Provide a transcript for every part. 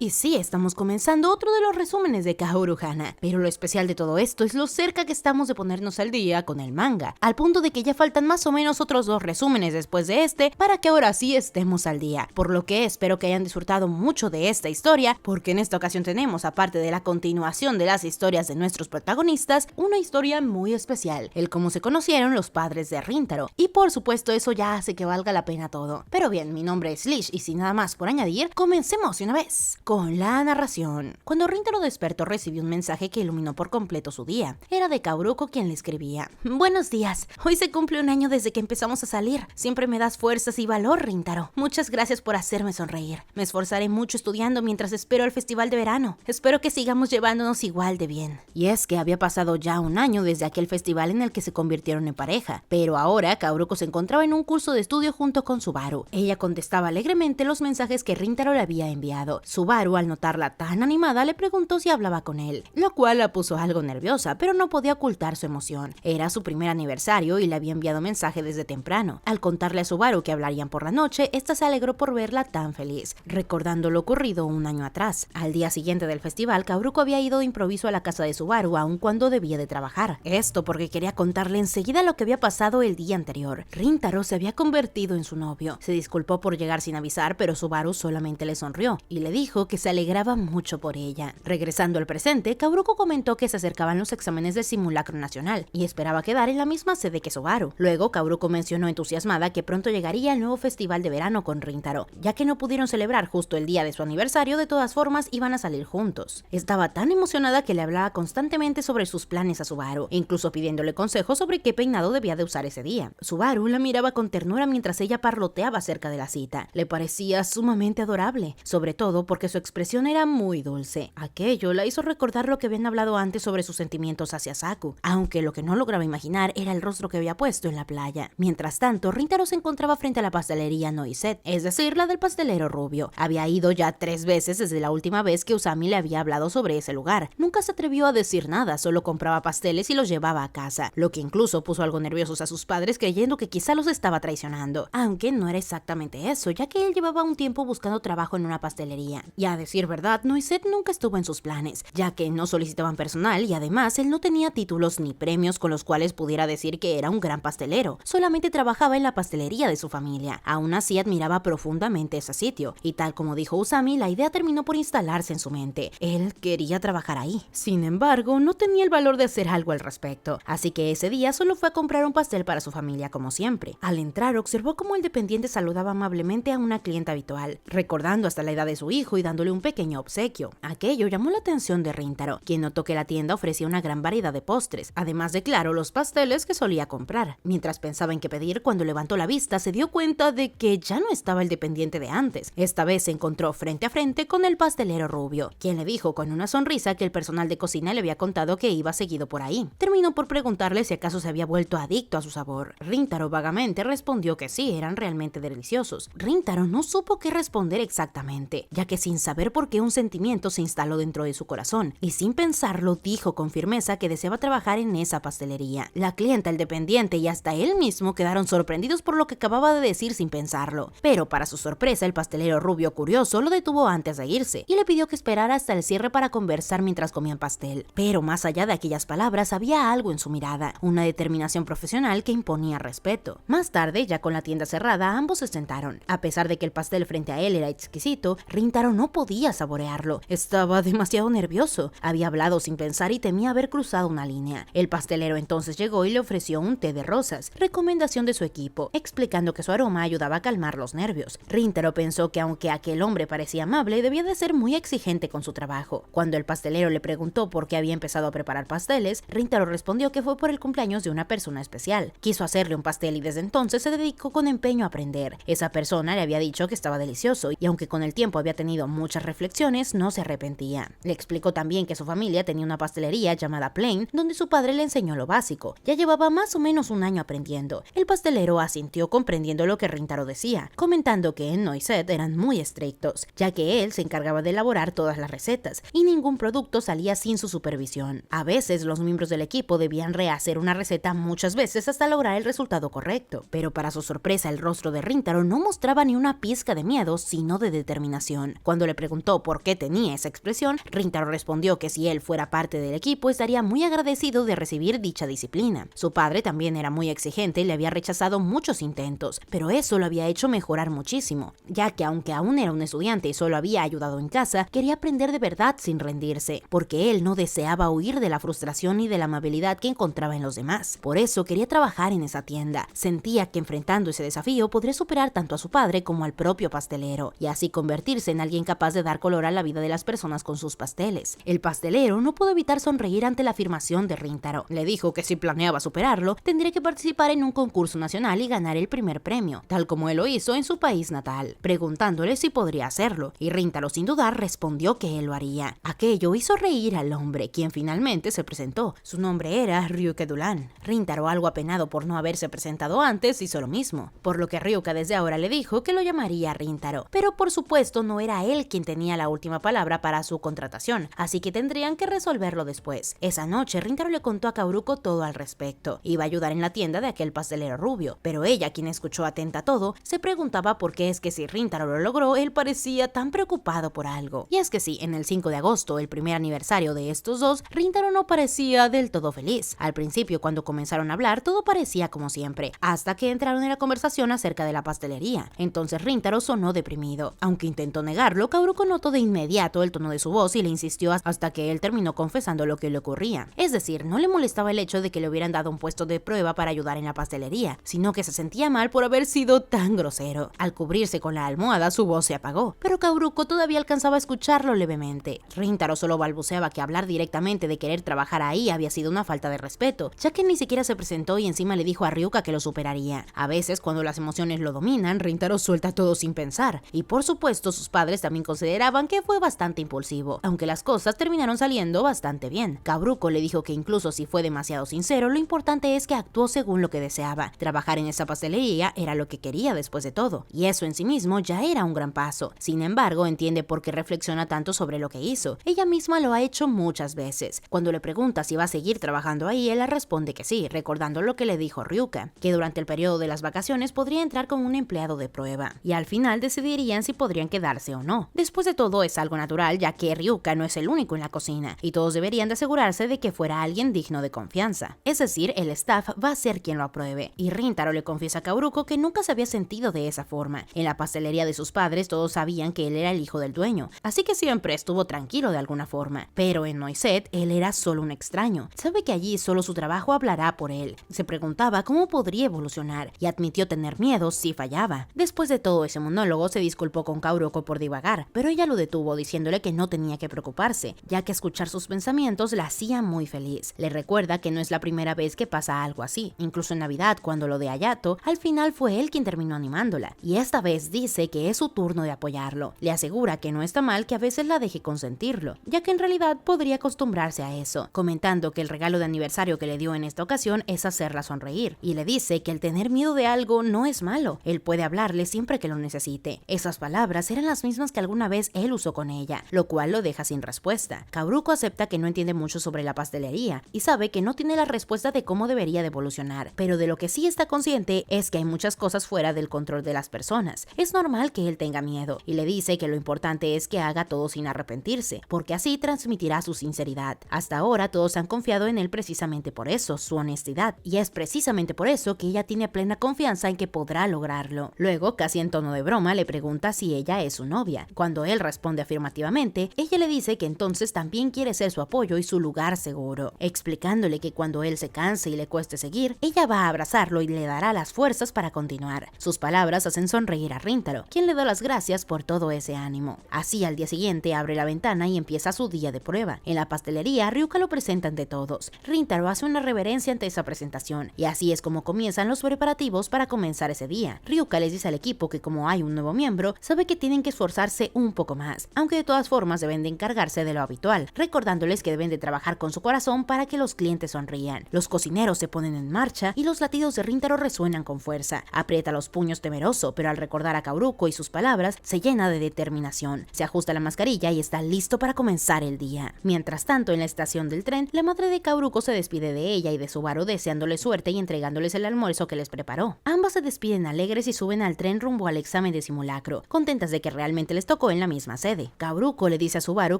Y sí, estamos comenzando otro de los resúmenes de Kaoru Hana, pero lo especial de todo esto es lo cerca que estamos de ponernos al día con el manga, al punto de que ya faltan más o menos otros 2 resúmenes después de este para que ahora sí estemos al día, por lo que espero que hayan disfrutado mucho de esta historia, porque en esta ocasión tenemos, aparte de la continuación de las historias de nuestros protagonistas, una historia muy especial, el cómo se conocieron los padres de Rintaro, y por supuesto eso ya hace que valga la pena todo. Pero bien, mi nombre es Lish y sin nada más por añadir, comencemos de una vez con la narración. Cuando Rintaro despertó recibió un mensaje que iluminó por completo su día. Era de Kaoruko quien le escribía: Buenos días, hoy se cumple un año desde que empezamos a salir. Siempre me das fuerzas y valor, Rintaro. Muchas gracias por hacerme sonreír. Me esforzaré mucho estudiando mientras espero el festival de verano. Espero que sigamos llevándonos igual de bien. Y es que había pasado ya un año desde aquel festival en el que se convirtieron en pareja, pero ahora Kaoruko se encontraba en un curso de estudio junto con Subaru. Ella contestaba alegremente los mensajes que Rintaro le había enviado. Subaru, al notarla tan animada, le preguntó si hablaba con él, lo cual la puso algo nerviosa, pero no podía ocultar su emoción. Era su primer aniversario y le había enviado mensaje desde temprano. Al contarle a Subaru que hablarían por la noche, esta se alegró por verla tan feliz, recordando lo ocurrido un año atrás. Al día siguiente del festival, Kaoruko había ido de improviso a la casa de Subaru, aun cuando debía de trabajar. Esto porque quería contarle enseguida lo que había pasado el día anterior. Rintaro se había convertido en su novio. Se disculpó por llegar sin avisar, pero Subaru solamente le sonrió y le dijo que se alegraba mucho por ella. Regresando al presente, Kaoruko comentó que se acercaban los exámenes del simulacro nacional y esperaba quedar en la misma sede que Subaru. Luego, Kaoruko mencionó entusiasmada que pronto llegaría el nuevo festival de verano con Rintaro, ya que no pudieron celebrar justo el día de su aniversario, de todas formas iban a salir juntos. Estaba tan emocionada que le hablaba constantemente sobre sus planes a Subaru, incluso pidiéndole consejos sobre qué peinado debía de usar ese día. Subaru la miraba con ternura mientras ella parloteaba acerca de la cita. Le parecía sumamente adorable, sobre todo porque su expresión era muy dulce. Aquello la hizo recordar lo que habían hablado antes sobre sus sentimientos hacia Saku, aunque lo que no lograba imaginar era el rostro que había puesto en la playa. Mientras tanto, Rintaro se encontraba frente a la pastelería Noiset, es decir, la del pastelero rubio. Había ido ya 3 veces desde la última vez que Usami le había hablado sobre ese lugar. Nunca se atrevió a decir nada, solo compraba pasteles y los llevaba a casa, lo que incluso puso algo nerviosos a sus padres, creyendo que quizá los estaba traicionando, aunque no era exactamente eso, ya que él llevaba un tiempo buscando trabajo en una pastelería. Y a decir verdad, Noiset nunca estuvo en sus planes, ya que no solicitaban personal y además él no tenía títulos ni premios con los cuales pudiera decir que era un gran pastelero, solamente trabajaba en la pastelería de su familia. Aún así admiraba profundamente ese sitio, y tal como dijo Usami, la idea terminó por instalarse en su mente. Él quería trabajar ahí. Sin embargo, no tenía el valor de hacer algo al respecto, así que ese día solo fue a comprar un pastel para su familia como siempre. Al entrar, observó cómo el dependiente saludaba amablemente a una clienta habitual, recordando hasta la edad de su hijo y dándole un pequeño obsequio. Aquello llamó la atención de Rintaro, quien notó que la tienda ofrecía una gran variedad de postres, además de, claro, los pasteles que solía comprar. Mientras pensaba en qué pedir, cuando levantó la vista se dio cuenta de que ya no estaba el dependiente de antes. Esta vez se encontró frente a frente con el pastelero rubio, quien le dijo con una sonrisa que el personal de cocina le había contado que iba seguido por ahí. Terminó por preguntarle si acaso se había vuelto adicto a su sabor. Rintaro vagamente respondió que sí, eran realmente deliciosos. Rintaro no supo qué responder exactamente, ya que sin saber por qué un sentimiento se instaló dentro de su corazón, y sin pensarlo dijo con firmeza que deseaba trabajar en esa pastelería. La clienta, el dependiente y hasta él mismo quedaron sorprendidos por lo que acababa de decir sin pensarlo, pero para su sorpresa el pastelero rubio curioso lo detuvo antes de irse y le pidió que esperara hasta el cierre para conversar mientras comían pastel. Pero más allá de aquellas palabras había algo en su mirada, una determinación profesional que imponía respeto. Más tarde, ya con la tienda cerrada, ambos se sentaron. A pesar de que el pastel frente a él era exquisito, Rintaro no podía saborearlo. Estaba demasiado nervioso. Había hablado sin pensar y temía haber cruzado una línea. El pastelero entonces llegó y le ofreció un té de rosas, recomendación de su equipo, explicando que su aroma ayudaba a calmar los nervios. Rintaro pensó que aunque aquel hombre parecía amable, debía de ser muy exigente con su trabajo. Cuando el pastelero le preguntó por qué había empezado a preparar pasteles, Rintaro respondió que fue por el cumpleaños de una persona especial. Quiso hacerle un pastel y desde entonces se dedicó con empeño a aprender. Esa persona le había dicho que estaba delicioso y aunque con el tiempo había tenido muchas reflexiones, no se arrepentía. Le explicó también que su familia tenía una pastelería llamada Plain, donde su padre le enseñó lo básico. Ya llevaba más o menos un año aprendiendo. El pastelero asintió comprendiendo lo que Rintaro decía, comentando que en Noiset eran muy estrictos, ya que él se encargaba de elaborar todas las recetas y ningún producto salía sin su supervisión. A veces los miembros del equipo debían rehacer una receta muchas veces hasta lograr el resultado correcto, pero para su sorpresa el rostro de Rintaro no mostraba ni una pizca de miedo, sino de determinación. Cuando le preguntó por qué tenía esa expresión, Rintaro respondió que si él fuera parte del equipo estaría muy agradecido de recibir dicha disciplina. Su padre también era muy exigente y le había rechazado muchos intentos, pero eso lo había hecho mejorar muchísimo, ya que aunque aún era un estudiante y solo había ayudado en casa, quería aprender de verdad sin rendirse, porque él no deseaba huir de la frustración y de la amabilidad que encontraba en los demás. Por eso quería trabajar en esa tienda. Sentía que enfrentando ese desafío podría superar tanto a su padre como al propio pastelero, y así convertirse en alguien capaz de dar color a la vida de las personas con sus pasteles. El pastelero no pudo evitar sonreír ante la afirmación de Rintaro. Le dijo que si planeaba superarlo, tendría que participar en un concurso nacional y ganar el primer premio, tal como él lo hizo en su país natal, preguntándole si podría hacerlo, y Rintaro sin dudar respondió que él lo haría. Aquello hizo reír al hombre, quien finalmente se presentó. Su nombre era Ryuka Dulan. Rintaro, algo apenado por no haberse presentado antes, hizo lo mismo, por lo que Ryuka desde ahora le dijo que lo llamaría Rintaro, pero por supuesto no era él quien tenía la última palabra para su contratación, así que tendrían que resolverlo después. Esa noche Rintaro le contó a Kaoruko todo al respecto. Iba a ayudar en la tienda de aquel pastelero rubio, pero ella, quien escuchó atenta todo, se preguntaba por qué es que si Rintaro lo logró, él parecía tan preocupado por algo. Y es que sí, en el 5 de agosto, el primer aniversario de estos dos, Rintaro no parecía del todo feliz. Al principio, cuando comenzaron a hablar, todo parecía como siempre, hasta que entraron en la conversación acerca de la pastelería. Entonces Rintaro sonó deprimido. Aunque intentó negarlo, Kaoruko notó de inmediato el tono de su voz y le insistió hasta que él terminó confesando lo que le ocurría. Es decir, no le molestaba el hecho de que le hubieran dado un puesto de prueba para ayudar en la pastelería, sino que se sentía mal por haber sido tan grosero. Al cubrirse con la almohada, su voz se apagó, pero Kaoruko todavía alcanzaba a escucharlo levemente. Rintaro solo balbuceaba que hablar directamente de querer trabajar ahí había sido una falta de respeto, ya que ni siquiera se presentó y encima le dijo a Ryuka que lo superaría. A veces, cuando las emociones lo dominan, Rintaro suelta todo sin pensar, y por supuesto sus padres también consideraban que fue bastante impulsivo, aunque las cosas terminaron saliendo bastante bien. Kaoruko le dijo que incluso si fue demasiado sincero, lo importante es que actuó según lo que deseaba. Trabajar en esa pastelería era lo que quería después de todo, y eso en sí mismo ya era un gran paso. Sin embargo, entiende por qué reflexiona tanto sobre lo que hizo. Ella misma lo ha hecho muchas veces. Cuando le pregunta si va a seguir trabajando ahí, él le responde que sí, recordando lo que le dijo Ryuka, que durante el periodo de las vacaciones podría entrar como un empleado de prueba, y al final decidirían si podrían quedarse o no. Después de todo, es algo natural, ya que Ryuka no es el único en la cocina, y todos deberían de asegurarse de que fuera alguien digno de confianza. Es decir, el staff va a ser quien lo apruebe, y Rintaro le confiesa a Kaoruko que nunca se había sentido de esa forma. En la pastelería de sus padres todos sabían que él era el hijo del dueño, así que siempre estuvo tranquilo de alguna forma, pero en Noisette él era solo un extraño. Sabe que allí solo su trabajo hablará por él. Se preguntaba cómo podría evolucionar, y admitió tener miedo si fallaba. Después de todo ese monólogo, se disculpó con Kaoruko por divagar, pero ella lo detuvo diciéndole que no tenía que preocuparse, ya que escuchar sus pensamientos la hacía muy feliz. Le recuerda que no es la primera vez que pasa algo así. Incluso en Navidad, cuando lo de Hayato, al final fue él quien terminó animándola, y esta vez dice que es su turno de apoyarlo. Le asegura que no está mal que a veces la deje consentirlo, ya que en realidad podría acostumbrarse a eso, comentando que el regalo de aniversario que le dio en esta ocasión es hacerla sonreír, y le dice que el tener miedo de algo no es malo, él puede hablarle siempre que lo necesite. Esas palabras eran las mismas que alguna vez él usó con ella, lo cual lo deja sin respuesta. Kaoruko acepta que no entiende mucho sobre la pastelería, y sabe que no tiene la respuesta de cómo debería de evolucionar, pero de lo que sí está consciente es que hay muchas cosas fuera del control de las personas. Es normal que él tenga miedo, y le dice que lo importante es que haga todo sin arrepentirse, porque así transmitirá su sinceridad. Hasta ahora todos han confiado en él precisamente por eso, su honestidad, y es precisamente por eso que ella tiene plena confianza en que podrá lograrlo. Luego, casi en tono de broma, le pregunta si ella es su novia. Cuando él responde afirmativamente, ella le dice que entonces también quiere ser su apoyo y su lugar seguro, explicándole que cuando él se canse y le cueste seguir, ella va a abrazarlo y le dará las fuerzas para continuar. Sus palabras hacen sonreír a Rintaro, quien le da las gracias por todo ese ánimo. Así, al día siguiente, abre la ventana y empieza su día de prueba. En la pastelería, Ryuka lo presenta ante todos. Rintaro hace una reverencia ante esa presentación, y así es como comienzan los preparativos para comenzar ese día. Ryuka les dice al equipo que como hay un nuevo miembro, sabe que tienen que esforzarse un poco más, aunque de todas formas deben de encargarse de lo habitual, recordándoles que deben de trabajar con su corazón para que los clientes sonrían. Los cocineros se ponen en marcha y los latidos de Rintaro resuenan con fuerza. Aprieta los puños temeroso, pero al recordar a Kaoruko y sus palabras, se llena de determinación. Se ajusta la mascarilla y está listo para comenzar el día. Mientras tanto, en la estación del tren, la madre de Kaoruko se despide de ella y de Subaru deseándole suerte y entregándoles el almuerzo que les preparó. Ambas se despiden alegres y suben al tren rumbo al examen de simulacro, contentas de que realmente les tocó tocó en la misma sede. Kaoruko le dice a Subaru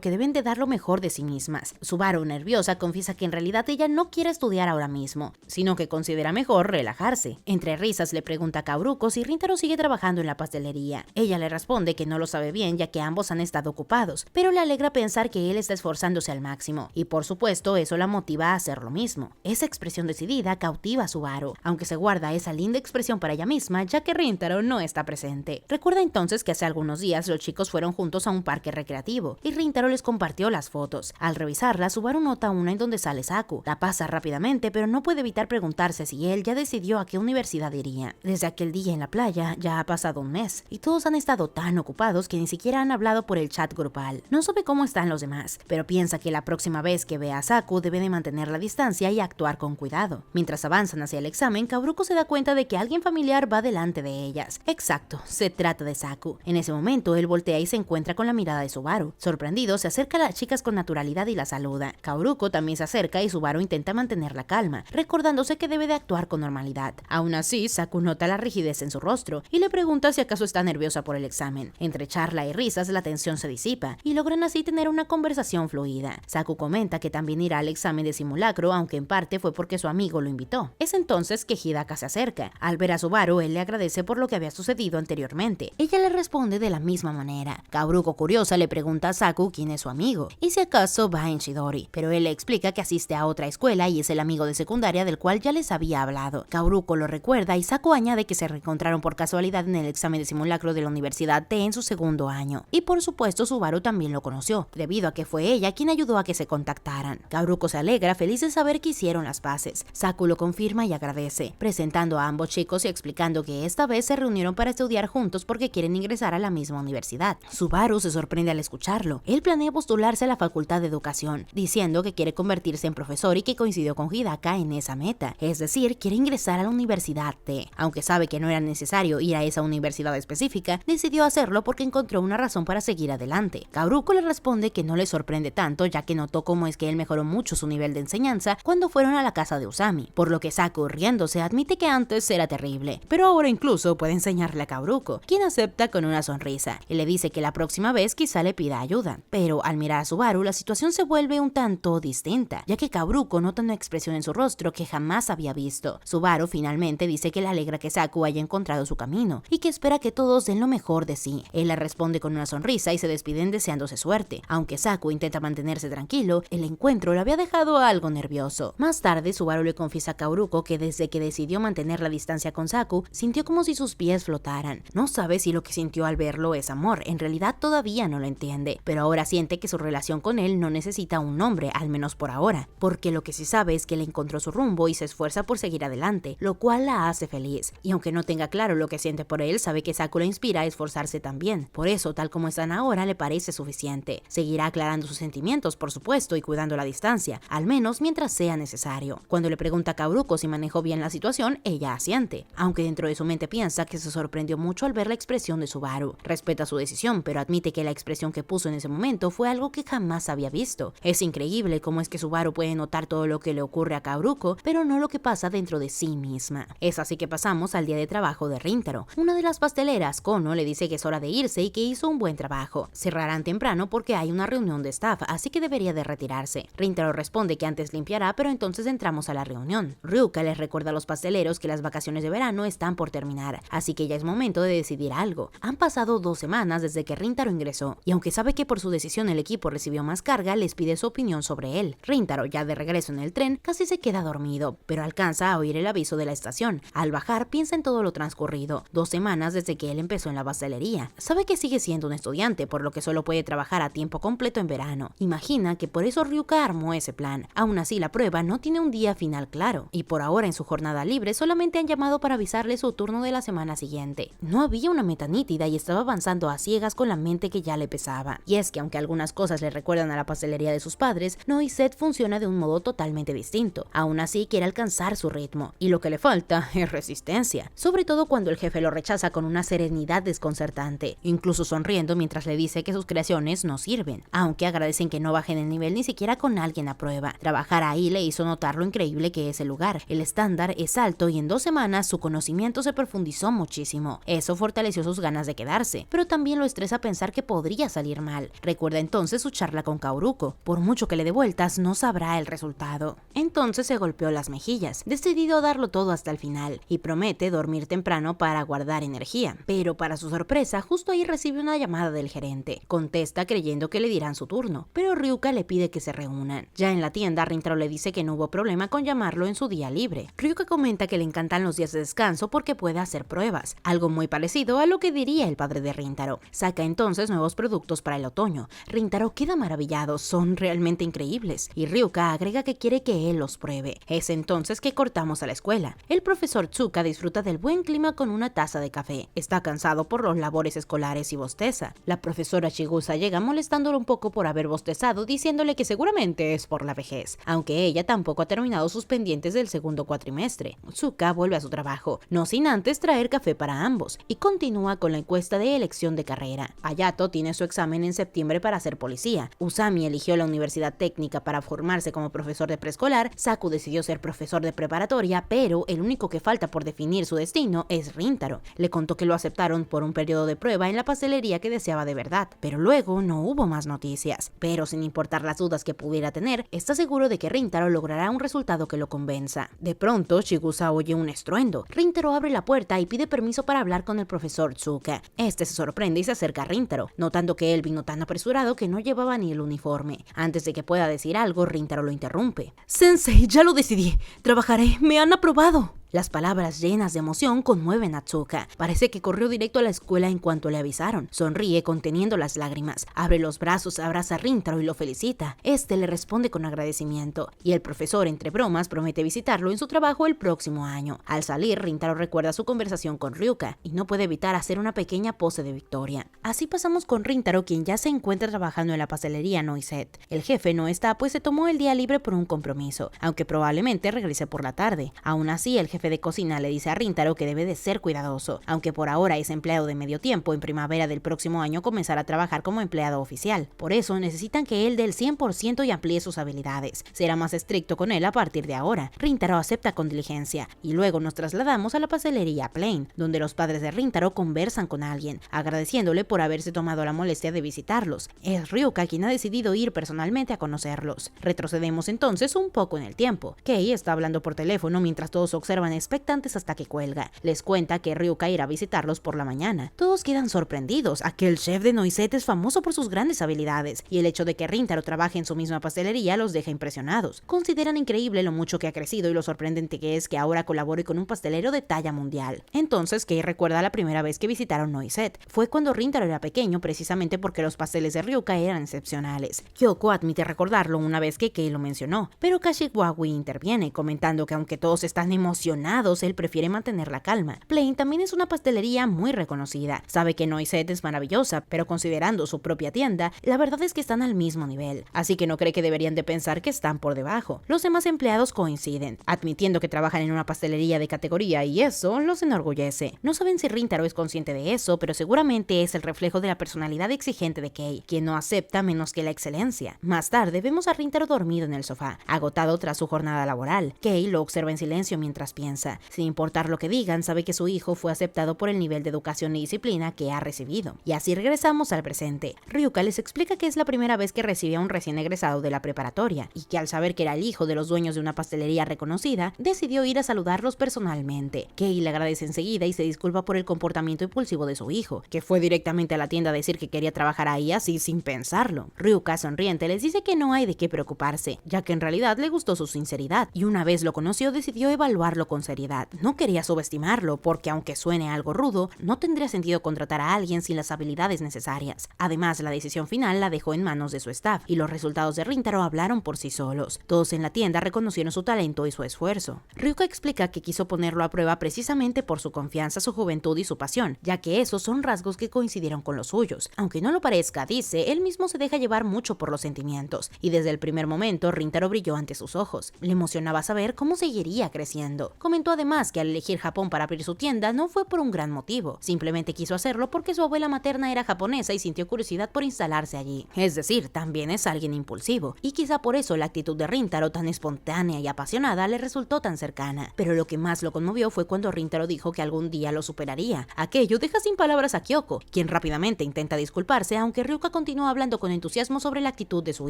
que deben de dar lo mejor de sí mismas. Subaru, nerviosa, confiesa que en realidad ella no quiere estudiar ahora mismo, sino que considera mejor relajarse. Entre risas le pregunta a Kaoruko si Rintaro sigue trabajando en la pastelería. Ella le responde que no lo sabe bien ya que ambos han estado ocupados, pero le alegra pensar que él está esforzándose al máximo, y por supuesto eso la motiva a hacer lo mismo. Esa expresión decidida cautiva a Subaru, aunque se guarda esa linda expresión para ella misma ya que Rintaro no está presente. Recuerda entonces que hace algunos días los chicos fueron juntos a un parque recreativo y Rintaro les compartió las fotos. Al revisarla, Subaru nota una en donde sale Saku. La pasa rápidamente, pero no puede evitar preguntarse si él ya decidió a qué universidad iría. Desde aquel día en la playa ya ha pasado un mes y todos han estado tan ocupados que ni siquiera han hablado por el chat grupal. No sabe cómo están los demás, pero piensa que la próxima vez que vea a Saku debe de mantener la distancia y actuar con cuidado. Mientras avanzan hacia el examen, Kaoruko se da cuenta de que alguien familiar va delante de ellas. Exacto, se trata de Saku. En ese momento, él voltea y se encuentra con la mirada de Subaru. Sorprendido, se acerca a las chicas con naturalidad y la saluda. Kaoruko también se acerca y Subaru intenta mantener la calma, recordándose que debe de actuar con normalidad. Aún así, Saku nota la rigidez en su rostro y le pregunta si acaso está nerviosa por el examen. Entre charla y risas, la tensión se disipa y logran así tener una conversación fluida. Saku comenta que también irá al examen de simulacro, aunque en parte fue porque su amigo lo invitó. Es entonces que Hidaka se acerca. Al ver a Subaru, él le agradece por lo que había sucedido anteriormente. Ella le responde de la misma manera. Kaoruko, curiosa, le pregunta a Saku quién es su amigo y si acaso va en Chidori, pero él le explica que asiste a otra escuela y es el amigo de secundaria del cual ya les había hablado. Kaoruko lo recuerda y Saku añade que se reencontraron por casualidad en el examen de simulacro de la Universidad T en su segundo año. Y por supuesto Subaru también lo conoció, debido a que fue ella quien ayudó a que se contactaran. Kaoruko se alegra, feliz de saber que hicieron las paces. Saku lo confirma y agradece, presentando a ambos chicos y explicando que esta vez se reunieron para estudiar juntos porque quieren ingresar a la misma universidad. Subaru se sorprende al escucharlo. Él planea postularse a la Facultad de Educación, diciendo que quiere convertirse en profesor y que coincidió con Hidaka en esa meta, es decir, quiere ingresar a la Universidad T. Aunque sabe que no era necesario ir a esa universidad específica, decidió hacerlo porque encontró una razón para seguir adelante. Kaoruko le responde que no le sorprende tanto ya que notó cómo es que él mejoró mucho su nivel de enseñanza cuando fueron a la casa de Usami, por lo que Saku, riéndose, admite que antes era terrible, pero ahora incluso puede enseñarle a Kaoruko, quien acepta con una sonrisa y le dice que la próxima vez quizá le pida ayuda. Pero al mirar a Subaru, la situación se vuelve un tanto distinta, ya que Kaoruko nota una expresión en su rostro que jamás había visto. Subaru finalmente dice que le alegra que Saku haya encontrado su camino y que espera que todos den lo mejor de sí. Él le responde con una sonrisa y se despiden deseándose suerte. Aunque Saku intenta mantenerse tranquilo, el encuentro le había dejado algo nervioso. Más tarde, Subaru le confiesa a Kaoruko que desde que decidió mantener la distancia con Saku, sintió como si sus pies flotaran. No sabe si lo que sintió al verlo es amor, en realidad todavía no lo entiende, pero ahora siente que su relación con él no necesita un nombre, al menos por ahora, porque lo que sí sabe es que le encontró su rumbo y se esfuerza por seguir adelante, lo cual la hace feliz. Y aunque no tenga claro lo que siente por él, sabe que Saku la inspira a esforzarse también. Por eso, tal como están ahora, le parece suficiente. Seguirá aclarando sus sentimientos, por supuesto, y cuidando la distancia, al menos mientras sea necesario. Cuando le pregunta a Kaoruko si manejó bien la situación, ella asiente, aunque dentro de su mente piensa que se sorprendió mucho al ver la expresión de Subaru. Respeta su decisión, pero admite que la expresión que puso en ese momento fue algo que jamás había visto. Es increíble cómo es que Subaru puede notar todo lo que le ocurre a Kaoruko, pero no lo que pasa dentro de sí misma. Es así que pasamos al día de trabajo de Rintaro. Una de las pasteleras, Kono, le dice que es hora de irse y que hizo un buen trabajo. Cerrarán temprano porque hay una reunión de staff, así que debería de retirarse. Rintaro responde que antes limpiará, pero entonces entramos a la reunión. Ryuka les recuerda a los pasteleros que las vacaciones de verano están por terminar, así que ya es momento de decidir algo. Han pasado 2 semanas desde que Rintaro ingresó, y aunque sabe que por su decisión el equipo recibió más carga, les pide su opinión sobre él. Rintaro, ya de regreso en el tren, casi se queda dormido, pero alcanza a oír el aviso de la estación. Al bajar, piensa en todo lo transcurrido, 2 semanas desde que él empezó en la pastelería. Sabe que sigue siendo un estudiante, por lo que solo puede trabajar a tiempo completo en verano. Imagina que por eso Ryuka armó ese plan. Aún así, la prueba no tiene un día final claro, y por ahora en su jornada libre solamente han llamado para avisarle su turno de la semana siguiente. No había una meta nítida y estaba avanzando a ciegas con la mente que ya le pesaba. Y es que aunque algunas cosas le recuerdan a la pastelería de sus padres, Noiset funciona de un modo totalmente distinto. Aún así quiere alcanzar su ritmo, y lo que le falta es resistencia, sobre todo cuando el jefe lo rechaza con una serenidad desconcertante, incluso sonriendo mientras le dice que sus creaciones no sirven, aunque agradecen que no bajen el nivel ni siquiera con alguien a prueba. Trabajar ahí le hizo notar lo increíble que es el lugar. El estándar es alto y en 2 semanas su conocimiento se profundizó muchísimo. Eso fortaleció sus ganas de quedarse, pero también lo estresa pensar que podría salir mal. Recuerda entonces su charla con Kaoruko. Por mucho que le dé vueltas, no sabrá el resultado. Entonces se golpeó las mejillas, decidido a darlo todo hasta el final, y promete dormir temprano para guardar energía. Pero para su sorpresa, justo ahí recibe una llamada del gerente. Contesta creyendo que le dirán su turno, pero Ryuka le pide que se reúnan. Ya en la tienda, Rintaro le dice que no hubo problema con llamarlo en su día libre. Ryuka comenta que le encantan los días de descanso porque puede hacer pruebas, algo muy parecido a lo que diría el padre de Rintaro. Saca entonces nuevos productos para el otoño. Rintaro queda maravillado, son realmente increíbles, y Ryuka agrega que quiere que él los pruebe. Es entonces que cortamos a la escuela. El profesor Tsuka disfruta del buen clima con una taza de café. Está cansado por los labores escolares y bosteza. La profesora Chigusa llega molestándolo un poco por haber bostezado, diciéndole que seguramente es por la vejez, aunque ella tampoco ha terminado sus pendientes del segundo cuatrimestre. Tsuka vuelve a su trabajo, no sin antes traer café para ambos, y continúa con la encuesta de elección de carrera. Hayato tiene su examen en septiembre para ser policía. Usami eligió la universidad técnica para formarse como profesor de preescolar. Saku decidió ser profesor de preparatoria, pero el único que falta por definir su destino es Rintaro. Le contó que lo aceptaron por un periodo de prueba en la pastelería que deseaba de verdad, pero luego no hubo más noticias. Pero sin importar las dudas que pudiera tener, está seguro de que Rintaro logrará un resultado que lo convenza. De pronto, Chigusa oye un estruendo. Rintaro abre la puerta y pide permiso para hablar con el profesor Tsuka. Este se sorprende y se acerca a Rintaro, notando que él vino tan apresurado que no llevaba ni el uniforme. Antes de que pueda decir algo, Rintaro lo interrumpe. «Sensei, ya lo decidí. Trabajaré. Me han aprobado». Las palabras llenas de emoción conmueven a Tsuka. Parece que corrió directo a la escuela en cuanto le avisaron. Sonríe conteniendo las lágrimas. Abre los brazos, abraza a Rintaro y lo felicita. Este le responde con agradecimiento. Y el profesor, entre bromas, promete visitarlo en su trabajo el próximo año. Al salir, Rintaro recuerda su conversación con Ryuka y no puede evitar hacer una pequeña pose de victoria. Así pasamos con Rintaro, quien ya se encuentra trabajando en la pastelería Noiset. El jefe no está, pues se tomó el día libre por un compromiso, aunque probablemente regrese por la tarde. Aún así, el jefe de cocina le dice a Rintaro que debe de ser cuidadoso. Aunque por ahora es empleado de medio tiempo, en primavera del próximo año comenzará a trabajar como empleado oficial. Por eso necesitan que él dé el 100% y amplíe sus habilidades. Será más estricto con él a partir de ahora. Rintaro acepta con diligencia, y luego nos trasladamos a la pastelería Plain, donde los padres de Rintaro conversan con alguien, agradeciéndole por haberse tomado la molestia de visitarlos. Es Ryuka quien ha decidido ir personalmente a conocerlos. Retrocedemos entonces un poco en el tiempo. Kei está hablando por teléfono mientras todos observan expectantes hasta que cuelga. Les cuenta que Ryuka irá a visitarlos por la mañana. Todos quedan sorprendidos. Aquel chef de Noiset es famoso por sus grandes habilidades, y el hecho de que Rintaro trabaje en su misma pastelería los deja impresionados. Consideran increíble lo mucho que ha crecido y lo sorprendente que es que ahora colabore con un pastelero de talla mundial. Entonces Kei recuerda la primera vez que visitaron Noiset. Fue cuando Rintaro era pequeño, precisamente porque los pasteles de Ryuka eran excepcionales. Kyoko admite recordarlo una vez que Kei lo mencionó, pero Kashiwagi interviene, comentando que aunque todos están emocionados, él prefiere mantener la calma. Plain también es una pastelería muy reconocida. Sabe que Noiset es maravillosa, pero considerando su propia tienda, la verdad es que están al mismo nivel, así que no cree que deberían de pensar que están por debajo. Los demás empleados coinciden, admitiendo que trabajan en una pastelería de categoría, y eso los enorgullece. No saben si Rintaro es consciente de eso, pero seguramente es el reflejo de la personalidad exigente de Kei, quien no acepta menos que la excelencia. Más tarde vemos a Rintaro dormido en el sofá, agotado tras su jornada laboral. Kei lo observa en silencio mientras piensa. Sin importar lo que digan, sabe que su hijo fue aceptado por el nivel de educación y disciplina que ha recibido. Y así regresamos al presente. Ryuka les explica que es la primera vez que recibe a un recién egresado de la preparatoria, y que al saber que era el hijo de los dueños de una pastelería reconocida, decidió ir a saludarlos personalmente. Kei le agradece enseguida y se disculpa por el comportamiento impulsivo de su hijo, que fue directamente a la tienda a decir que quería trabajar ahí así sin pensarlo. Ryuka, sonriente, les dice que no hay de qué preocuparse, ya que en realidad le gustó su sinceridad, y una vez lo conoció decidió evaluarlo con seriedad. No quería subestimarlo, porque aunque suene algo rudo, no tendría sentido contratar a alguien sin las habilidades necesarias. Además, la decisión final la dejó en manos de su staff, y los resultados de Rintaro hablaron por sí solos. Todos en la tienda reconocieron su talento y su esfuerzo. Ryuka explica que quiso ponerlo a prueba precisamente por su confianza, su juventud y su pasión, ya que esos son rasgos que coincidieron con los suyos. Aunque no lo parezca, dice, él mismo se deja llevar mucho por los sentimientos, y desde el primer momento Rintaro brilló ante sus ojos. Le emocionaba saber cómo seguiría creciendo. Comentó además que al elegir Japón para abrir su tienda no fue por un gran motivo, simplemente quiso hacerlo porque su abuela materna era japonesa y sintió curiosidad por instalarse allí. Es decir, también es alguien impulsivo, y quizá por eso la actitud de Rintaro, tan espontánea y apasionada, le resultó tan cercana. Pero lo que más lo conmovió fue cuando Rintaro dijo que algún día lo superaría. Aquello deja sin palabras a Kyoko, quien rápidamente intenta disculparse, aunque Ryuka continúa hablando con entusiasmo sobre la actitud de su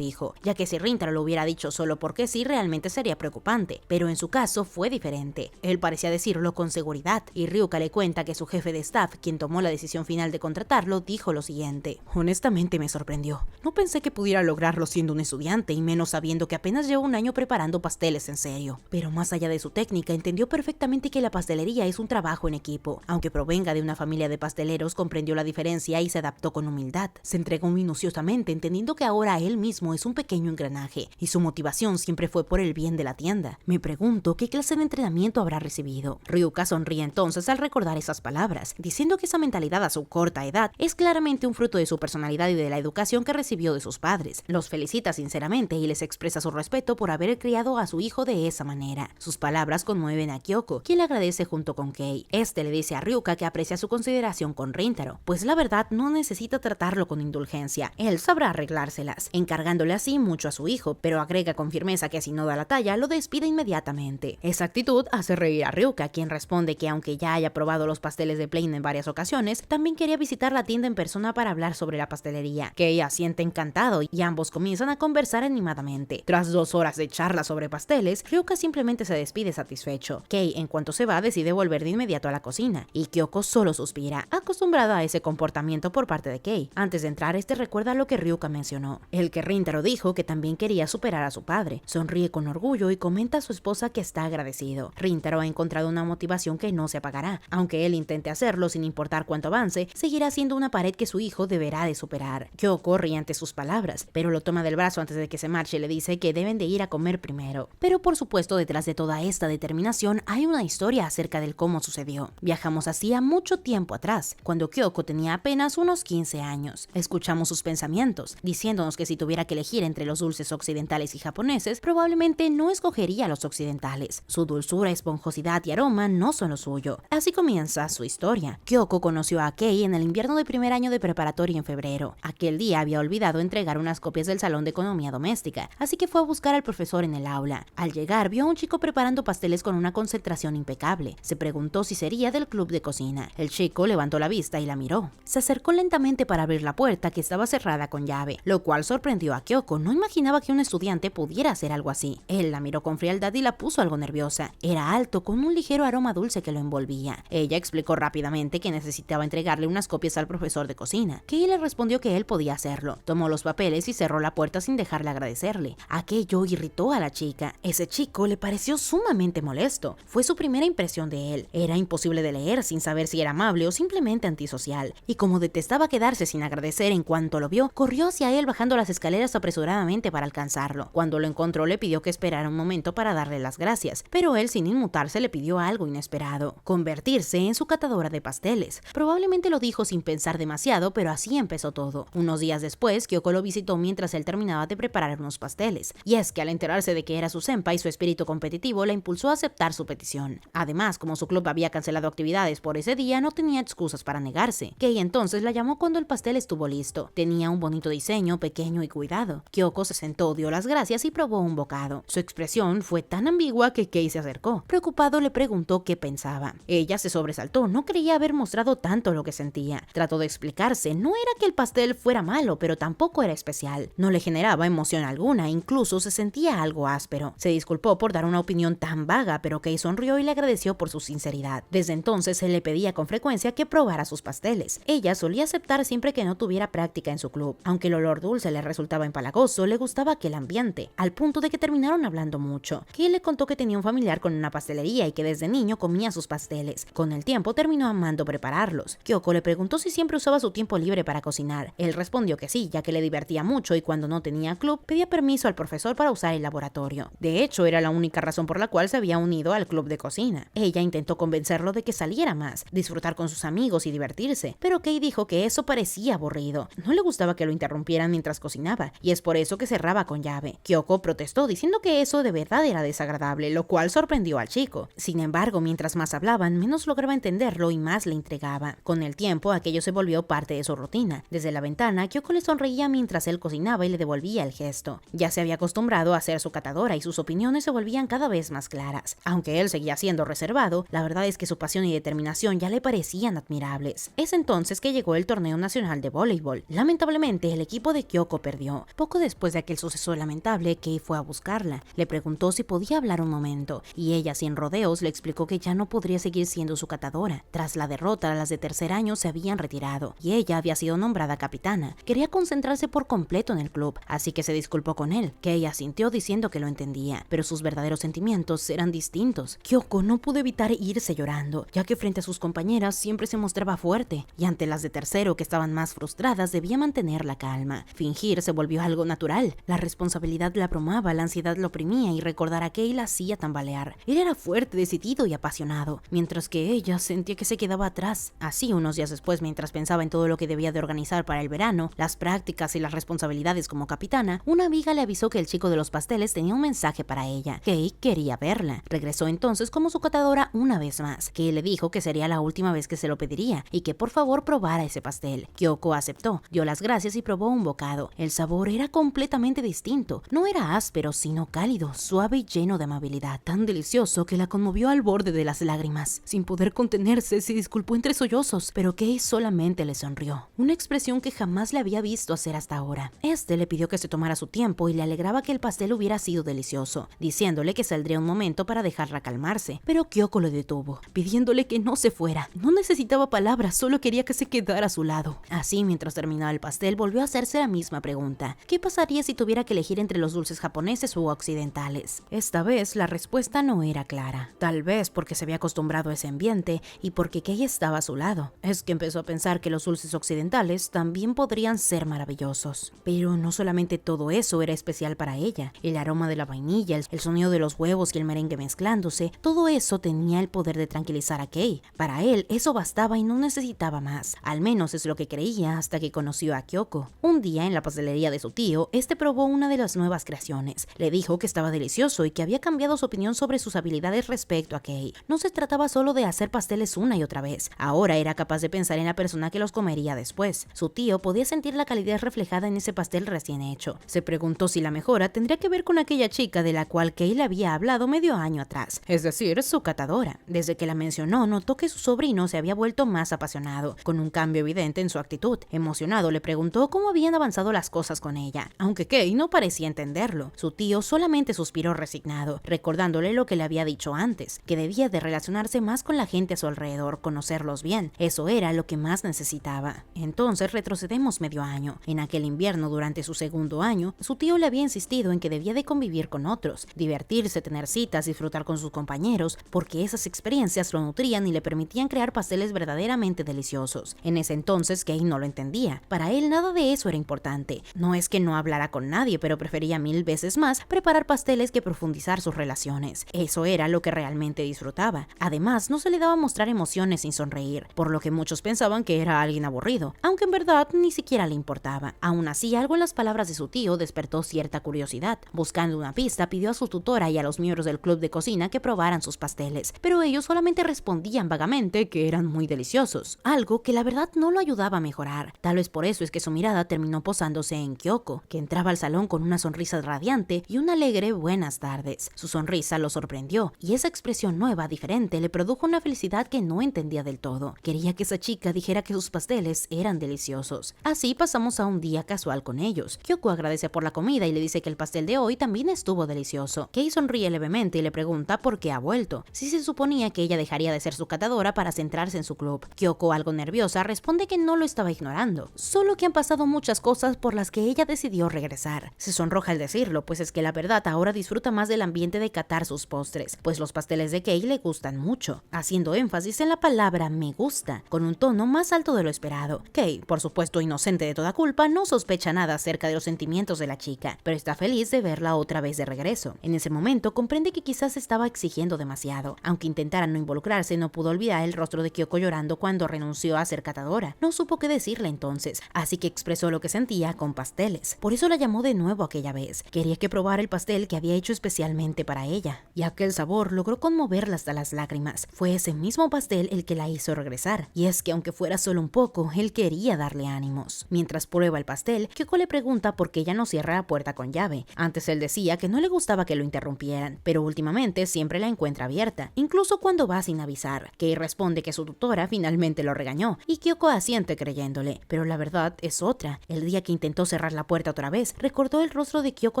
hijo, ya que si Rintaro lo hubiera dicho solo porque sí, realmente sería preocupante, pero en su caso fue diferente. Él parecía decirlo con seguridad, y Ryuka le cuenta que su jefe de staff, quien tomó la decisión final de contratarlo, dijo lo siguiente: honestamente me sorprendió. No pensé que pudiera lograrlo siendo un estudiante, y menos sabiendo que apenas lleva un año preparando pasteles en serio. Pero más allá de su técnica, entendió perfectamente que la pastelería es un trabajo en equipo. Aunque provenga de una familia de pasteleros, comprendió la diferencia y se adaptó con humildad. Se entregó minuciosamente, entendiendo que ahora él mismo es un pequeño engranaje, y su motivación siempre fue por el bien de la tienda. Me pregunto qué clase de entrenamiento habrá recibido. Ryuka sonríe entonces al recordar esas palabras, diciendo que esa mentalidad a su corta edad es claramente un fruto de su personalidad y de la educación que recibió de sus padres. Los felicita sinceramente y les expresa su respeto por haber criado a su hijo de esa manera. Sus palabras conmueven a Kyoko, quien le agradece junto con Kei. Este le dice a Ryuka que aprecia su consideración con Rintaro, pues la verdad no necesita tratarlo con indulgencia, él sabrá arreglárselas, encargándole así mucho a su hijo, pero agrega con firmeza que si no da la talla, lo despide inmediatamente. Esa actitud hace reír a Ryuka, quien responde que aunque ya haya probado los pasteles de Plain en varias ocasiones, también quería visitar la tienda en persona para hablar sobre la pastelería. Kei asiente encantado y ambos comienzan a conversar animadamente. Tras 2 horas de charla sobre pasteles, Ryuka simplemente se despide satisfecho. Kei, en cuanto se va, decide volver de inmediato a la cocina, y Kyoko solo suspira, acostumbrada a ese comportamiento por parte de Kei. Antes de entrar, este recuerda lo que Ryuka mencionó, el que Rintaro dijo que también quería superar a su padre. Sonríe con orgullo y comenta a su esposa que está agradecido. Rintaro ha encontrado una motivación que no se apagará. Aunque él intente hacerlo sin importar cuánto avance, seguirá siendo una pared que su hijo deberá de superar. Kyoko ríe ante sus palabras, pero lo toma del brazo antes de que se marche y le dice que deben de ir a comer primero. Pero por supuesto, detrás de toda esta determinación hay una historia acerca del cómo sucedió. Viajamos así a mucho tiempo atrás, cuando Kyoko tenía apenas unos 15 años. Escuchamos sus pensamientos, diciéndonos que si tuviera que elegir entre los dulces occidentales y japoneses, probablemente no escogería los occidentales. Su dulzura, esponjosidad y aroma no son lo suyo. Así comienza su historia. Kyoko conoció a Kei en el invierno de primer año de preparatoria en febrero. Aquel día había olvidado entregar unas copias del salón de economía doméstica, así que fue a buscar al profesor en el aula. Al llegar, vio a un chico preparando pasteles con una concentración impecable. Se preguntó si sería del club de cocina. El chico levantó la vista y la miró. Se acercó lentamente para abrir la puerta, que estaba cerrada con llave, lo cual sorprendió a Kyoko. No imaginaba que un estudiante pudiera hacer algo así. Él la miró con frialdad y la puso algo nerviosa. Era alto, con un ligero aroma dulce que lo envolvía. Ella explicó rápidamente que necesitaba entregarle unas copias al profesor de cocina. Kei le respondió que él podía hacerlo. Tomó los papeles y cerró la puerta sin dejarle agradecerle. Aquello irritó a la chica. Ese chico le pareció sumamente molesto. Fue su primera impresión de él. Era imposible de leer sin saber si era amable o simplemente antisocial. Y como detestaba quedarse sin agradecer en cuanto lo vio, corrió hacia él bajando las escaleras apresuradamente para alcanzarlo. Cuando lo encontró, le pidió que esperara un momento para darle las gracias, pero él, sin inmutarse, le pidió algo inesperado: convertirse en su catadora de pasteles. Probablemente lo dijo sin pensar demasiado, pero así empezó todo. Unos días después, Kyoko lo visitó mientras él terminaba de preparar unos pasteles, y es que al enterarse de que era su senpai, su espíritu competitivo la impulsó a aceptar su petición. Además, como su club había cancelado actividades por ese día, no tenía excusas para negarse. Kei entonces la llamó cuando el pastel estuvo listo. Tenía un bonito diseño, pequeño y cuidado. Kyoko se sentó, dio las gracias y probó un bocado. Su expresión fue tan ambigua que Kei se acercó. Preocupado, le preguntó qué pensaba. Ella se sobresaltó, no creía haber mostrado tanto lo que sentía. Trató de explicarse, no era que el pastel fuera malo, pero tampoco era especial. No le generaba emoción alguna, incluso se sentía algo áspero. Se disculpó por dar una opinión tan vaga, pero Kei sonrió y le agradeció por su sinceridad. Desde entonces él le pedía con frecuencia que probara sus pasteles. Ella solía aceptar siempre que no tuviera práctica en su club. Aunque el olor dulce le resultaba empalagoso, le gustaba aquel ambiente, al punto de que terminaron hablando mucho. Kei le contó que tenía un familiar con una pastelería y que desde niño comía sus pasteles. Con el tiempo terminó amando prepararlos. Kyoko le preguntó si siempre usaba su tiempo libre para cocinar. Él respondió que sí, ya que le divertía mucho, y cuando no tenía club, pedía permiso al profesor para usar el laboratorio. De hecho, era la única razón por la cual se había unido al club de cocina. Ella intentó convencerlo de que saliera más, disfrutar con sus amigos y divertirse, pero Kei dijo que eso parecía aburrido. No le gustaba que lo interrumpieran mientras cocinaba, y es por eso que cerraba con llave. Kyoko protestó diciendo que eso de verdad era desagradable, lo cual sorprendió al chico. Sin embargo, mientras más hablaban, menos lograba entenderlo y más le intrigaba. Con el tiempo, aquello se volvió parte de su rutina. Desde la ventana, Kyoko le sonreía mientras él cocinaba y le devolvía el gesto. Ya se había acostumbrado a ser su catadora y sus opiniones se volvían cada vez más claras. Aunque él seguía siendo reservado, la verdad es que su pasión y determinación ya le parecían admirables. Es entonces que llegó el torneo nacional de voleibol. Lamentablemente, el equipo de Kyoko perdió. Poco después de aquel suceso lamentable, Kei fue a buscarla. Le preguntó si podía hablar un momento, y ella, sin rodeos, le explicó que ya no podría seguir siendo su catadora. Tras la derrota, las de tercer año se habían retirado, y ella había sido nombrada capitana. Quería concentrarse por completo en el club, así que se disculpó con él, que ella sintió diciendo que lo entendía, pero sus verdaderos sentimientos eran distintos. Kyoko no pudo evitar irse llorando, ya que frente a sus compañeras siempre se mostraba fuerte, y ante las de tercero que estaban más frustradas debía mantener la calma. Fingir se volvió algo natural. La responsabilidad la abrumaba, la ansiedad lo oprimía y recordar a Kei la hacía tambalear. Él era fuerte, decidido y apasionado, mientras que ella sentía que se quedaba atrás. Así, unos días después, mientras pensaba en todo lo que debía de organizar para el verano, las prácticas y las responsabilidades como capitana, una amiga le avisó que el chico de los pasteles tenía un mensaje para ella. Kei quería verla. Regresó entonces como su catadora una vez más. Kei le dijo que sería la última vez que se lo pediría y que por favor probara ese pastel. Kyoko aceptó, dio las gracias y probó un bocado. El sabor era completamente distinto. No era áspero, sino cálido, suave y lleno de amabilidad. Tan delicioso que la conmovió al borde de las lágrimas. Sin poder contenerse, se disculpó entre sollozos, pero Kei solamente le sonrió. Una expresión que jamás le había visto hacer hasta ahora. Este le pidió que se tomara su tiempo y le alegraba que el pastel hubiera sido delicioso, diciéndole que saldría un momento para dejarla calmarse. Pero Kyoko lo detuvo, pidiéndole que no se fuera. No necesitaba palabras, solo quería que se quedara a su lado. Así, mientras terminaba el pastel, volvió a hacerse la misma pregunta. ¿Qué pasaría si tuviera que elegir entre los dulces japoneses u occidentales? Esta vez la respuesta no era clara. Tal vez porque se había acostumbrado a ese ambiente y porque Kei estaba a su lado. Es que empezó a pensar que los dulces occidentales también podrían ser maravillosos. Pero no solamente todo eso era especial para ella. El aroma de la vainilla, el sonido de los huevos y el merengue mezclándose, todo eso tenía el poder de tranquilizar a Kei. Para él eso bastaba y no necesitaba más. Al menos es lo que creía hasta que conoció a Kyoko. Un día en la pastelería de su tío, este probó una de las nuevas creaciones. Le dijo que estaba delicioso y que había cambiado su opinión sobre sus habilidades respecto a Kei. No se trataba solo de hacer pasteles una y otra vez. Ahora era capaz de pensar en la persona que los comería después. Su tío podía sentir la calidez reflejada en ese pastel recién hecho. Se preguntó si la mejora tendría que ver con aquella chica de la cual Kei le había hablado medio año atrás, es decir, su catadora. Desde que la mencionó, notó que su sobrino se había vuelto más apasionado, con un cambio evidente en su actitud. Emocionado, le preguntó cómo habían avanzado las cosas con ella, aunque Kei no parecía entenderlo. Su tío solamente suspiró resignado, recordándole lo que le había dicho antes, que debía de relacionarse más con la gente a su alrededor, conocerlos bien. Eso era lo que más necesitaba. Entonces retrocedemos medio año. En aquel invierno, durante su segundo año, su tío le había insistido en que debía de convivir con otros, divertirse, tener citas, disfrutar con sus compañeros, porque esas experiencias lo nutrían y le permitían crear pasteles verdaderamente deliciosos. En ese entonces Kei no lo entendía. Para él nada de eso era importante. No es que no hablara con nadie, pero prefería 1000 veces más preparar pasteles que profundizar sus relaciones. Eso era lo que realmente disfrutaba. Además, no se le daba mostrar emociones sin sonreír, por lo que muchos pensaban que era alguien aburrido, aunque en verdad ni siquiera le importaba. Aún así, algo en las palabras de su tío despertó cierta curiosidad. Buscando una pista, pidió a su tutora y a los miembros del club de cocina que probaran sus pasteles, pero ellos solamente respondían vagamente que eran muy deliciosos, algo que la verdad no lo ayudaba a mejorar. Tal vez por eso es que su mirada terminó posándose en Kyoko, que entraba al salón con una sonrisa radiante y un alegre buenas tardes. Su sonrisa lo sorprendió, y esa expresión nueva, diferente, le produjo una felicidad que no entendía del todo. Quería que esa chica dijera que sus pasteles eran deliciosos. Así pasamos a un día casual con ellos. Kyoko agradece por la comida y le dice que el pastel de hoy también estuvo delicioso. Kei sonríe levemente y le pregunta por qué ha vuelto, si se suponía que ella dejaría de ser su catadora para centrarse en su club. Kyoko, algo nerviosa, responde que no lo estaba ignorando, solo que han pasado muchas cosas por las que ella decidió regresar. Se sonroja al decirlo, pues es que la verdad ahora disfruta más del ambiente de catar sus postres, pues los pasteles de Kei le gustan mucho, haciendo énfasis en la palabra me gusta, con un tono más alto de lo esperado. Kei, por supuesto inocente de toda culpa, no sospecha nada acerca de los sentimientos de la chica, pero está feliz de verla otra vez de regreso. En ese momento comprende que quizás estaba exigiendo demasiado. Aunque intentara no involucrarse, no pudo olvidar el rostro de Kyoko llorando cuando renunció a ser catadora. No supo qué decirle entonces, así que expresó lo que sentía con pasteles. Por eso la llamó de nuevo aquella vez. Quería que probara el pastel que había hecho especialmente para ella. Y aquel el sabor logró conmoverla hasta las lágrimas. Fue ese mismo pastel el que la hizo regresar, y es que aunque fuera solo un poco, él quería darle ánimos. Mientras prueba el pastel, Kyoko le pregunta por qué ella no cierra la puerta con llave. Antes él decía que no le gustaba que lo interrumpieran, pero últimamente siempre la encuentra abierta, incluso cuando va sin avisar. Kei responde que su tutora finalmente lo regañó, y Kyoko asiente creyéndole, pero la verdad es otra. El día que intentó cerrar la puerta otra vez, recordó el rostro de Kyoko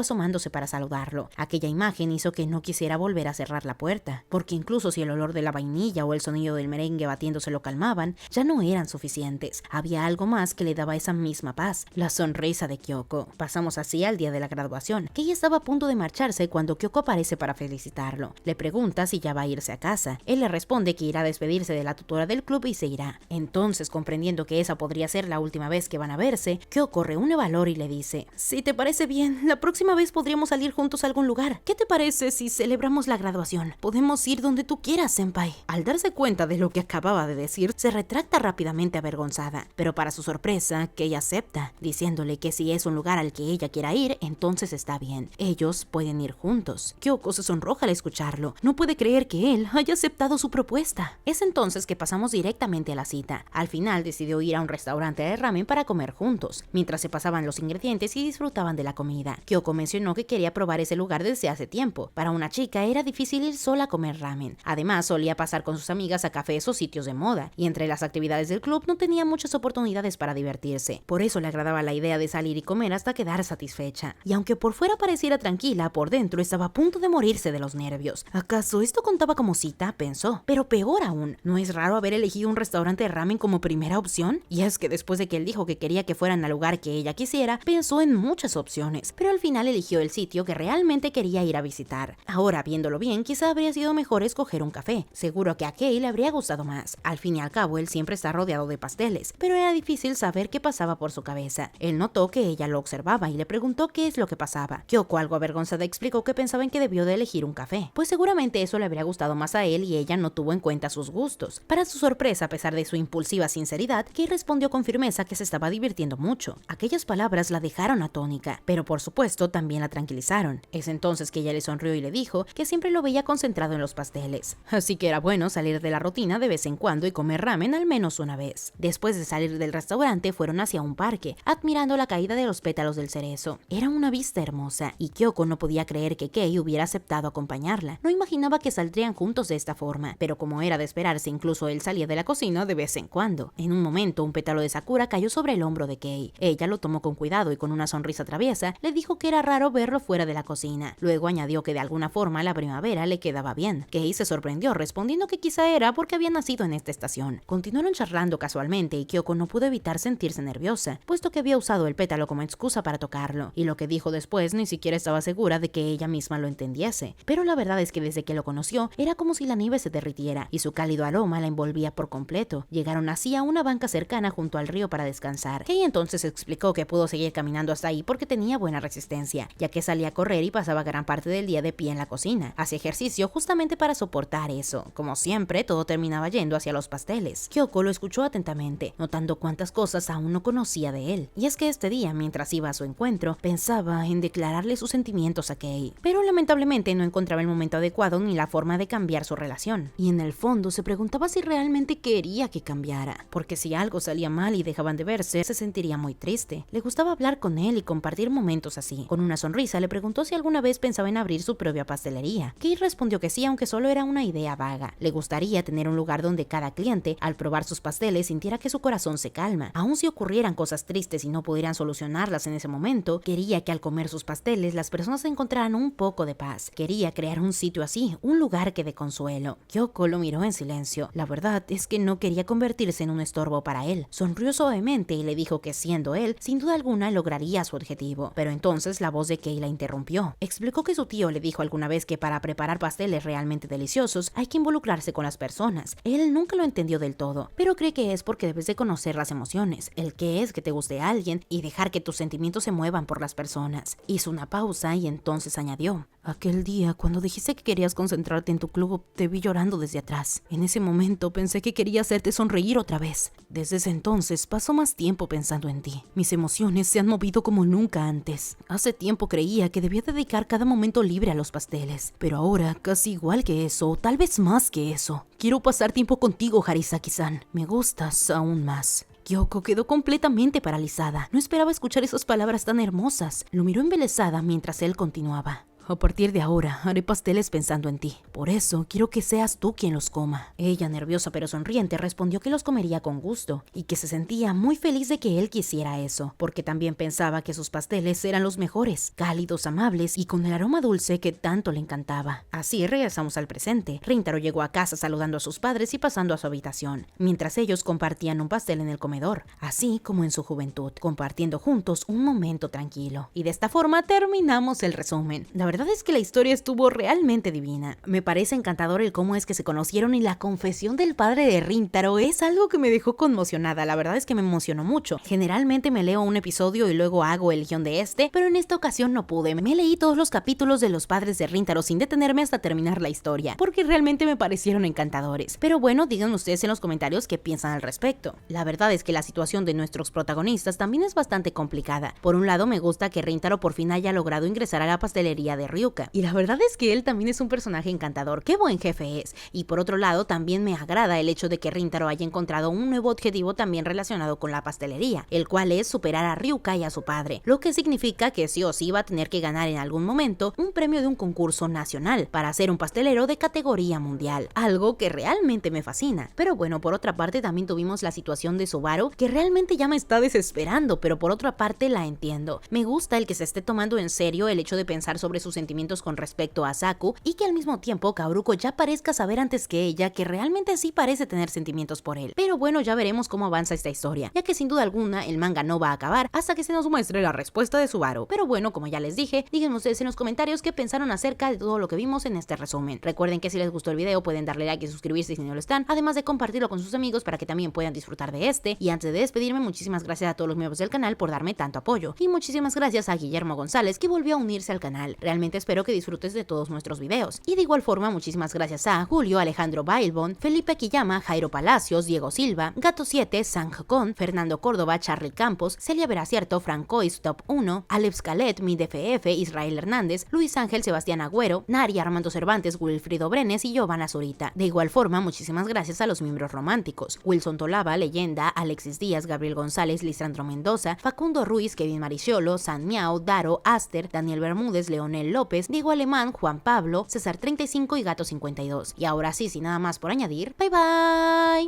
asomándose para saludarlo. Aquella imagen hizo que no quisiera volver a cerrar la puerta, porque incluso si el olor de la vainilla o el sonido del merengue batiéndose lo calmaban, ya no eran suficientes. Había algo más que le daba esa misma paz, la sonrisa de Kyoko. Pasamos así al día de la graduación. Kei estaba a punto de marcharse cuando Kyoko aparece para felicitarlo. Le pregunta si ya va a irse a casa. Él le responde que irá a despedirse de la tutora del club y se irá. Entonces, comprendiendo que esa podría ser la última vez que van a verse, Kyoko reúne valor y le dice: si te parece bien, la próxima vez podríamos salir juntos a algún lugar. ¿Qué te parece si celebramos la graduación? Podemos ir donde tú quieras, senpai. Al darse cuenta de lo que acababa de decir, se retracta rápidamente avergonzada, pero para su sorpresa, Kei acepta, diciéndole que si es un lugar al que ella quiera ir, entonces está bien. Ellos pueden ir juntos. Kyoko se sonroja al escucharlo. No puede creer que él haya aceptado su propuesta. Es entonces que pasamos directamente a la cita. Al final decidió ir a un restaurante de ramen para comer juntos, mientras se pasaban los ingredientes y disfrutaban de la comida. Kyoko mencionó que quería probar ese lugar desde hace tiempo. Para una chica era difícil ir sola a comer ramen. Además, solía pasar con sus amigas a cafés o sitios de moda, y entre las actividades del club no tenía muchas oportunidades para divertirse. Por eso le agradaba la idea de salir y comer hasta quedar satisfecha. Y aunque por fuera pareciera tranquila, por dentro estaba a punto de morirse de los nervios. ¿Acaso esto contaba como cita?, pensó. Pero peor aún, ¿no es raro haber elegido un restaurante de ramen como primera opción? Y es que después de que él dijo que quería que fueran al lugar que ella quisiera, pensó en muchas opciones, pero al final eligió el sitio que realmente quería ir a visitar. Ahora, viéndolo bien, quizá habría sido mejor escoger un café. Seguro que a Kei le habría gustado más. Al fin y al cabo, él siempre está rodeado de pasteles, pero era difícil saber qué pasaba por su cabeza. Él notó que ella lo observaba y le preguntó qué es lo que pasaba. Kyoko, algo avergonzada, explicó que pensaba en que debió de elegir un café, pues seguramente eso le habría gustado más a él y ella no tuvo en cuenta sus gustos. Para su sorpresa, a pesar de su impulsiva sinceridad, Kei respondió con firmeza que se estaba divirtiendo mucho. Aquellas palabras la dejaron atónica, pero por supuesto también la tranquilizaron. Es entonces que ella le sonrió y le dijo que siempre lo veía concentrado en los pasteles, así que era bueno salir de la rutina de vez en cuando y comer ramen al menos una vez. Después de salir del restaurante fueron hacia un parque, admirando la caída de los pétalos del cerezo. Era una vista hermosa, y Kyoko no podía creer que Kei hubiera aceptado acompañarla. No imaginaba que saldrían juntos de esta forma, pero como era de esperarse, incluso él salía de la cocina de vez en cuando. En un momento, un pétalo de sakura cayó sobre el hombro de Kei. Ella lo tomó con cuidado y con una sonrisa traviesa le dijo que era raro verlo fuera de la cocina. Luego añadió que de alguna forma la primavera le quedaba bien. Kei se sorprendió, respondiendo que quizá era porque había nacido en esta estación. Continuaron charlando casualmente y Kyoko no pudo evitar sentirse nerviosa, puesto que había usado el pétalo como excusa para tocarlo, y lo que dijo después ni siquiera estaba segura de que ella misma lo entendiese. Pero la verdad es que desde que lo conoció, era como si la nieve se derritiera, y su cálido aroma la envolvía por completo. Llegaron así a una banca cercana junto al río para descansar. Kei entonces explicó que pudo seguir caminando hasta ahí porque tenía buena resistencia, ya que salía a correr y pasaba gran parte del día de pie en la cocina. Hacía ejercicio justamente para soportar eso. Como siempre, todo terminaba yendo hacia los pasteles. Kyoko lo escuchó atentamente, notando cuántas cosas aún no conocía de él. Y es que este día, mientras iba a su encuentro, pensaba en declararle sus sentimientos a Kei, pero lamentablemente no encontraba el momento adecuado ni la forma de cambiar su relación. Y en el fondo se preguntaba si realmente quería que cambiara, porque si algo salía mal y dejaban de verse, se sentiría muy triste. Le gustaba hablar con él y compartir momentos así. Con una sonrisa le preguntó si alguna vez pensaba en abrir su propia pastelería. Kei respondió que sí, aunque solo era una idea vaga. Le gustaría tener un lugar donde cada cliente, al probar sus pasteles, sintiera que su corazón se calma. Aun si ocurrieran cosas tristes y no pudieran solucionarlas en ese momento, quería que al comer sus pasteles las personas encontraran un poco de paz. Quería crear un sitio así, un lugar que dé consuelo. Kyoko lo miró en silencio. La verdad es que no quería convertirse en un estorbo para él. Sonrió suavemente y le dijo que siendo él, sin duda alguna lograría su objetivo. Pero entonces la voz de Kei la interrumpió. Explicó que su tío le dijo alguna vez que para preparar pasteles realmente deliciosos hay que involucrarse con las personas. Él nunca lo entendió del todo, pero cree que es porque debes de conocer las emociones, el qué es que te guste a alguien y dejar que tus sentimientos se muevan por las personas. Hizo una pausa y entonces añadió: aquel día, cuando dijiste que querías concentrarte en tu club, te vi llorando desde atrás. En ese momento pensé que quería hacerte sonreír otra vez. Desde ese entonces paso más tiempo pensando en ti. Mis emociones se han movido como nunca antes. Hace tiempo creía que debía dedicar cada momento libre a los pasteles, pero ahora, casi igual que eso, o tal vez más que eso. Quiero pasar tiempo contigo, Harisaki-san. Me gustas aún más. Kyoko quedó completamente paralizada. No esperaba escuchar esas palabras tan hermosas. Lo miró embelesada mientras él continuaba. A partir de ahora, haré pasteles pensando en ti. Por eso, quiero que seas tú quien los coma. Ella, nerviosa pero sonriente, respondió que los comería con gusto y que se sentía muy feliz de que él quisiera eso, porque también pensaba que sus pasteles eran los mejores, cálidos, amables y con el aroma dulce que tanto le encantaba. Así regresamos al presente. Rintaro llegó a casa saludando a sus padres y pasando a su habitación, mientras ellos compartían un pastel en el comedor, así como en su juventud, compartiendo juntos un momento tranquilo. Y de esta forma terminamos el resumen. La verdad es que la historia estuvo realmente divina. Me parece encantador el cómo es que se conocieron y la confesión del padre de Rintaro es algo que me dejó conmocionada. La verdad es que me emocionó mucho. Generalmente me leo un episodio y luego hago el guión de este, pero en esta ocasión no pude. Me leí todos los capítulos de los padres de Rintaro sin detenerme hasta terminar la historia, porque realmente me parecieron encantadores. Pero bueno, digan ustedes en los comentarios qué piensan al respecto. La verdad es que la situación de nuestros protagonistas también es bastante complicada. Por un lado, me gusta que Rintaro por fin haya logrado ingresar a la pastelería de Ryuka, y la verdad es que él también es un personaje encantador, qué buen jefe es. Y por otro lado, también me agrada el hecho de que Rintaro haya encontrado un nuevo objetivo también relacionado con la pastelería, el cual es superar a Ryuka y a su padre, lo que significa que sí o sí va a tener que ganar en algún momento un premio de un concurso nacional para ser un pastelero de categoría mundial, algo que realmente me fascina. Pero bueno, por otra parte también tuvimos la situación de Subaru, que realmente ya me está desesperando, pero por otra parte la entiendo. Me gusta el que se esté tomando en serio el hecho de pensar sobre sus sentimientos con respecto a Saku y que al mismo tiempo Kaoruko ya parezca saber antes que ella que realmente sí parece tener sentimientos por él. Pero bueno, ya veremos cómo avanza esta historia, ya que sin duda alguna el manga no va a acabar hasta que se nos muestre la respuesta de Subaru. Pero bueno, como ya les dije, díganme ustedes en los comentarios qué pensaron acerca de todo lo que vimos en este resumen. Recuerden que si les gustó el video pueden darle like y suscribirse si no lo están, además de compartirlo con sus amigos para que también puedan disfrutar de este. Y antes de despedirme, muchísimas gracias a todos los miembros del canal por darme tanto apoyo, y muchísimas gracias a Guillermo González que volvió a unirse al canal. Realmente espero que disfrutes de todos nuestros videos. Y de igual forma, muchísimas gracias a Julio, Alejandro Bailbon, Felipe Quillama, Jairo Palacios, Diego Silva, Gato 7, Sanjocon, Fernando Córdoba, Charlie Campos, Celia Veracierto, Francois Top 1, Alex Calet, MidFF, Israel Hernández, Luis Ángel, Sebastián Agüero, Nari, Armando Cervantes, Wilfrido Brenes y Giovanna Zurita. De igual forma, muchísimas gracias a los miembros románticos: Wilson Tolava, Leyenda, Alexis Díaz, Gabriel González, Lisandro Mendoza, Facundo Ruiz, Kevin Mariciolo, San Miao, Daro, Aster, Daniel Bermúdez, Leonel López, Diego Alemán, Juan Pablo, César 35 y Gato 52. Y ahora sí, sin nada más por añadir, bye bye.